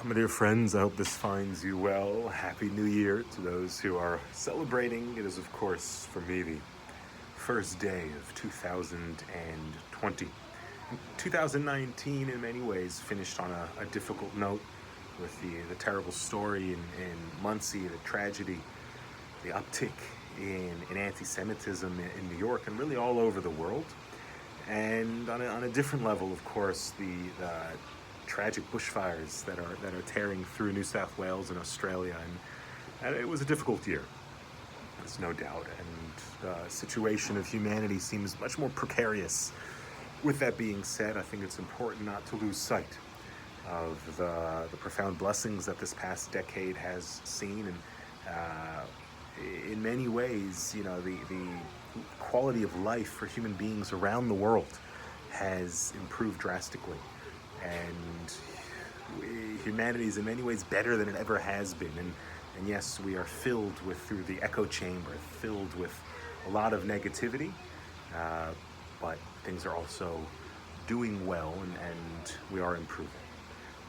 My dear friends, I hope this finds you well. Happy New Year to those who are celebrating. It is, of course, for me, the first day of 2020. 2019, in many ways, finished on a difficult note with the terrible story in Muncie, the tragedy, the uptick in anti-Semitism in New York and really all over the world. And on a different level, of course, the tragic bushfires that are tearing through New South Wales and Australia, and it was a difficult year. There's no doubt, and the situation of humanity seems much more precarious. With that being said, I think it's important not to lose sight of the profound blessings that this past decade has seen, and in many ways, you know, the quality of life for human beings around the world has improved drastically. And humanity is in many ways better than it ever has been. And yes, we are filled with, through the echo chamber, filled with a lot of negativity, but things are also doing well, and we are improving.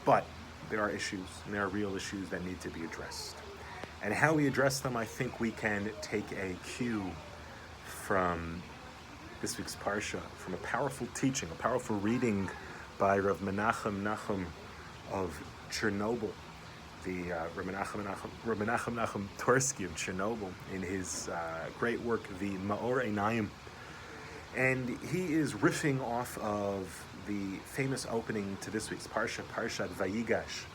But there are issues, and there are real issues that need to be addressed. And how we address them, I think we can take a cue from this week's Parsha, from a powerful teaching, a powerful reading by Rav Menachem of Chernobyl, the Rav Menachem Nachum Tursky of Chernobyl, in his great work, the Meor Eynayim. And he is riffing off of the famous opening to this week's Parsha, Parshat Vayigash.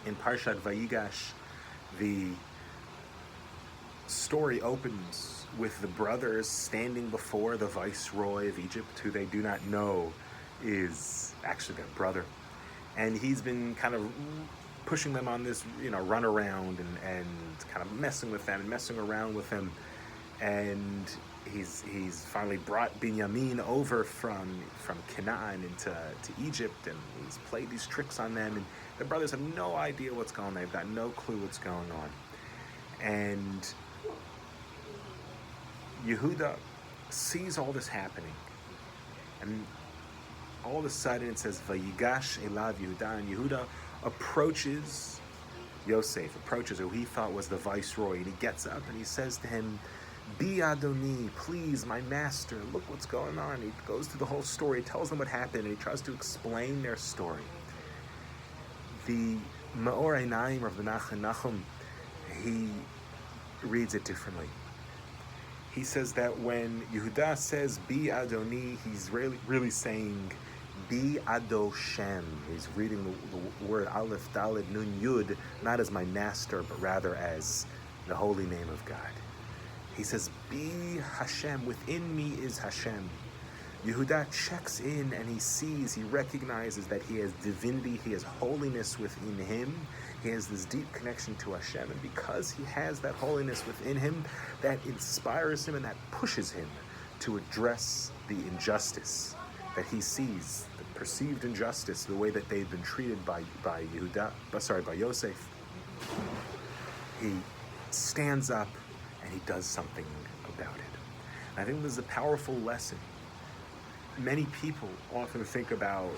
In Parshat Vayigash, the story opens with the brothers standing before the viceroy of Egypt, who they do not know is actually their brother. And he's been kind of pushing them on this, run around and kind of messing with them and messing around with them. And he's finally brought Binyamin over from Canaan to Egypt, and he's played these tricks on them, and the brothers have no idea what's going on. They've got no clue what's going on. And Yehuda sees all this happening, and all of a sudden it says Vayigash elav Yehuda, and Yehuda approaches Yosef, approaches who he thought was the viceroy, and he gets up and he says to him, "Bi Adoni, please, my master, look what's going on." He goes through the whole story, tells them what happened, and he tries to explain their story. The Meor Eynayim of the Nachum, he reads it differently. He says that when Yehuda says Bi Adoni, he's really saying Bi Ado Shem. He's reading the word Aleph, Daled, Nun, Yud, not as my master, but rather as the holy name of God. He says, Bi Hashem, within me is Hashem. Yehuda checks in and he recognizes that he has divinity, he has holiness within him. He has this deep connection to Hashem, and because he has that holiness within him, that inspires him and that pushes him to address the injustice that he sees, the perceived injustice, the way that they've been treated by Yosef. He stands up and he does something about it. And I think this is a powerful lesson. Many people often think about,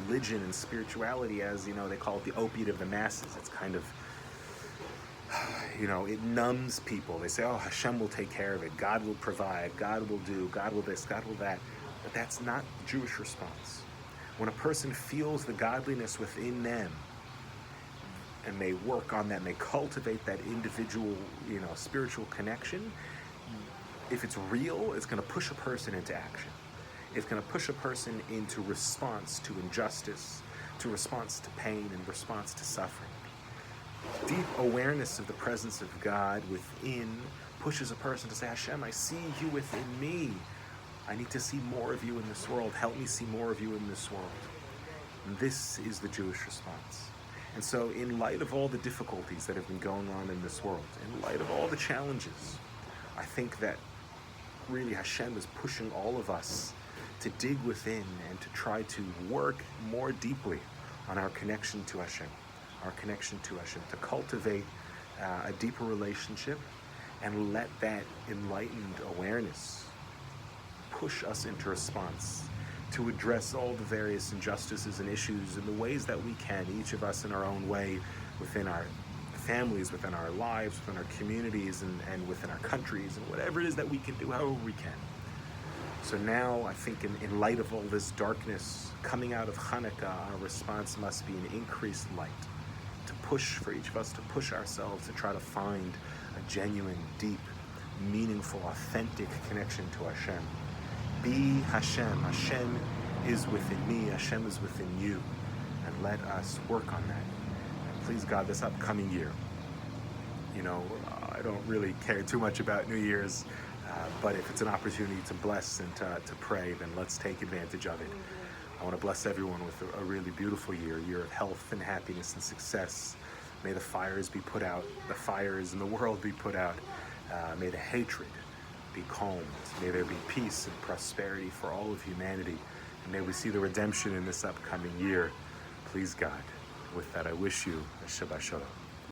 religion and spirituality as, they call it the opiate of the masses. It's kind of, it numbs people. They say, oh, Hashem will take care of it. God will provide. God will do. God will this. God will that. But that's not the Jewish response. When a person feels the godliness within them, and they work on that, and they cultivate that individual, spiritual connection, if it's real, it's going to push a person into action. It's going to push a person into response to injustice, to response to pain, and response to suffering. Deep awareness of the presence of God within pushes a person to say, Hashem, I see you within me. I need to see more of you in this world. Help me see more of you in this world. And this is the Jewish response. And so in light of all the difficulties that have been going on in this world, in light of all the challenges, I think that really Hashem is pushing all of us to dig within and to try to work more deeply on our connection to Hashem, to cultivate a deeper relationship and let that enlightened awareness push us into response to address all the various injustices and issues in the ways that we can, each of us in our own way, within our families, within our lives, within our communities, and within our countries, and whatever it is that we can do, however we can. So now, I think in light of all this darkness coming out of Hanukkah, our response must be an increased light, to push, for each of us to push ourselves, to try to find a genuine, deep, meaningful, authentic connection to Hashem. Be Hashem. Hashem is within me. Hashem is within you. And let us work on that. And please God, this upcoming year, I don't really care too much about New Year's, but if it's an opportunity to bless and to pray, then let's take advantage of it. I want to bless everyone with a really beautiful year, a year of health and happiness and success. May the fires be put out, the fires in the world be put out. May the hatred be calmed. May there be peace and prosperity for all of humanity. And may we see the redemption in this upcoming year. Please God. With that, I wish you a Shabbat Shalom.